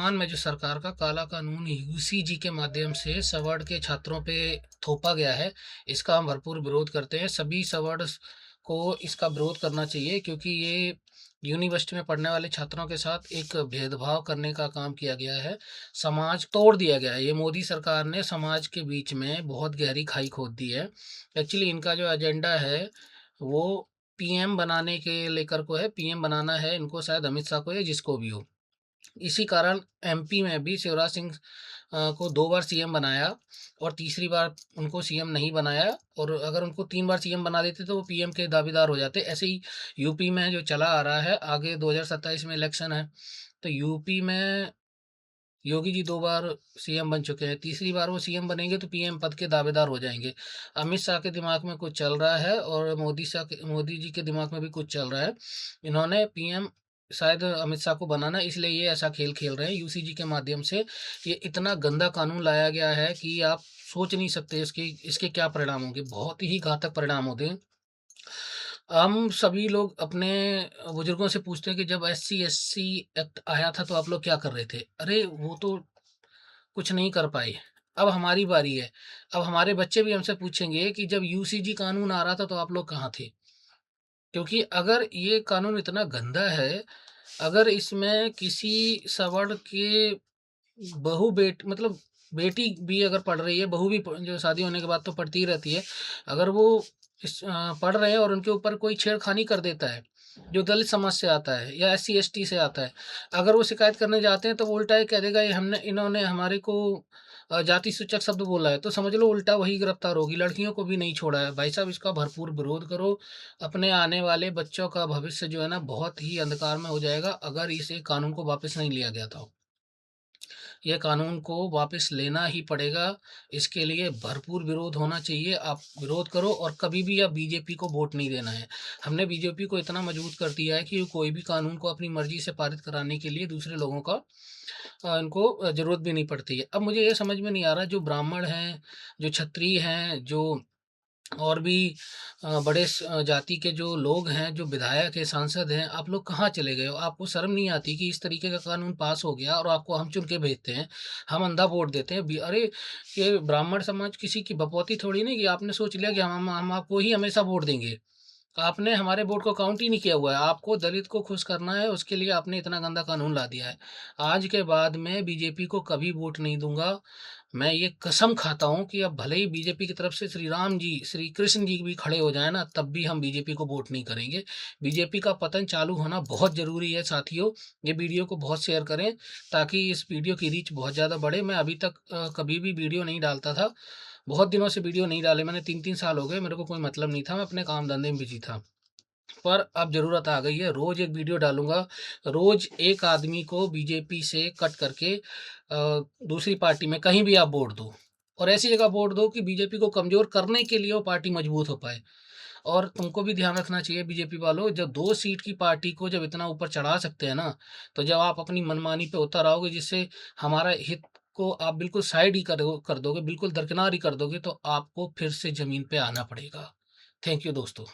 राजस्थान में जो सरकार का काला कानून यूसीजी के माध्यम से सवर्ण के छात्रों पे थोपा गया है, इसका हम भरपूर विरोध करते हैं। सभी सवर्ण को इसका विरोध करना चाहिए, क्योंकि ये यूनिवर्सिटी में पढ़ने वाले छात्रों के साथ एक भेदभाव करने का काम किया गया है। समाज तोड़ दिया गया है। ये मोदी सरकार ने समाज के बीच में बहुत गहरी खाई खोद दी है। एक्चुअली इनका जो एजेंडा है वो पीएम बनाने के लेकर को है। पीएम बनाना है इनको, शायद अमित शाह को या जिसको भी हो। इसी कारण एमपी में भी शिवराज सिंह को 2 बार सीएम बनाया और तीसरी बार उनको सीएम नहीं बनाया। और अगर उनको 3 बार सीएम बना देते तो वो पीएम के दावेदार हो जाते। ऐसे ही यूपी में जो चला आ रहा है, आगे 2027 में इलेक्शन है, तो यूपी में योगी जी 2 बार सीएम बन चुके हैं। तीसरी बार वो सीएम बनेंगे तो पीएम पद के दावेदार हो जाएंगे। अमित शाह के दिमाग में कुछ चल रहा है और मोदी जी के दिमाग में भी कुछ चल रहा है। इन्होंने पीएम शायद अमित शाह को बनाना, इसलिए ये ऐसा खेल खेल रहे हैं यूसीजी के माध्यम से। ये इतना गंदा कानून लाया गया है कि आप सोच नहीं सकते इसके इसके क्या परिणाम होंगे। बहुत ही घातक परिणाम होते हैं। हम सभी लोग अपने बुजुर्गों से पूछते हैं कि जब एससी एससी एक्ट आया था तो आप लोग क्या कर रहे थे? अरे वो तो कुछ नहीं कर पाए। अब हमारी बारी है। अब हमारे बच्चे भी हमसे पूछेंगे कि जब यूसीजी कानून आ रहा था तो आप लोग कहाँ थे? क्योंकि अगर ये कानून इतना गंदा है, अगर इसमें किसी सवर्ण के बहू बेट मतलब बेटी भी अगर पढ़ रही है, बहू भी जो शादी होने के बाद तो पढ़ती ही रहती है, अगर वो पढ़ रहे हैं और उनके ऊपर कोई छेड़खानी कर देता है, जो दलित समाज से आता है या एससी एसटी से आता है, अगर वो शिकायत करने जाते हैं तो वो उल्टा ये कह देगा, ये हमने इन्होंने हमारे को जाति सूचक शब्द बोला है, तो समझ लो उल्टा वही गिरफ्तार होगी। लड़कियों को भी नहीं छोड़ा है। भाई साहब, इसका भरपूर विरोध करो। अपने आने वाले बच्चों का भविष्य जो है ना, बहुत ही अंधकार में हो जाएगा अगर इसे कानून को वापस नहीं लिया गया था। ये कानून को वापस लेना ही पड़ेगा। इसके लिए भरपूर विरोध होना चाहिए। आप विरोध करो और कभी भी आप बीजेपी को वोट नहीं देना है। हमने बीजेपी को इतना मजबूत कर दिया है कि कोई भी कानून को अपनी मर्जी से पारित कराने के लिए दूसरे लोगों का इनको ज़रूरत भी नहीं पड़ती है। अब मुझे ये समझ में नहीं आ रहा, जो ब्राह्मण हैं, जो क्षत्रिय हैं, जो और भी बड़े जाति के जो लोग हैं, जो विधायक हैं, सांसद हैं, आप लोग कहाँ चले गए हो? आपको शर्म नहीं आती कि इस तरीके का कानून पास हो गया और आपको हम चुन के भेजते हैं, हम अंधा वोट देते हैं? अरे, ये ब्राह्मण समाज किसी की बपौती थोड़ी नहीं कि आपने सोच लिया कि हम आपको ही हमेशा वोट देंगे। आपने हमारे वोट को काउंट ही नहीं किया हुआ है। आपको दलित को खुश करना है, उसके लिए आपने इतना गंदा कानून ला दिया है। आज के बाद मैं बीजेपी को कभी वोट नहीं दूंगा। मैं ये कसम खाता हूँ कि अब भले ही बीजेपी की तरफ से श्री राम जी, श्री कृष्ण जी भी खड़े हो जाए ना, तब भी हम बीजेपी को वोट नहीं करेंगे। बीजेपी का पतन चालू होना बहुत ज़रूरी है साथियों। ये वीडियो को बहुत शेयर करें ताकि इस वीडियो की रीच बहुत ज़्यादा बढ़े। मैं अभी तक कभी भी वीडियो नहीं डालता था। बहुत दिनों से वीडियो नहीं डाले मैंने, 3-3 साल हो गए। मेरे को कोई मतलब नहीं था, मैं अपने काम धंधे में बिजी था। पर अब ज़रूरत आ गई है, रोज़ एक वीडियो डालूँगा। रोज़ एक आदमी को बीजेपी से कट करके दूसरी पार्टी में कहीं भी आप वोट दो, और ऐसी जगह वोट दो कि बीजेपी को कमज़ोर करने के लिए वो पार्टी मजबूत हो पाए। और तुमको भी ध्यान रखना चाहिए बीजेपी वालों, जब 2 सीट की पार्टी को जब इतना ऊपर चढ़ा सकते हैं ना, तो जब आप अपनी मनमानी पे उतर आओगे, जिससे हमारा हित को आप बिल्कुल साइड ही कर दोगे, बिल्कुल दरकिनार ही कर दोगे, तो आपको फिर से ज़मीन पे आना पड़ेगा। थैंक यू दोस्तों।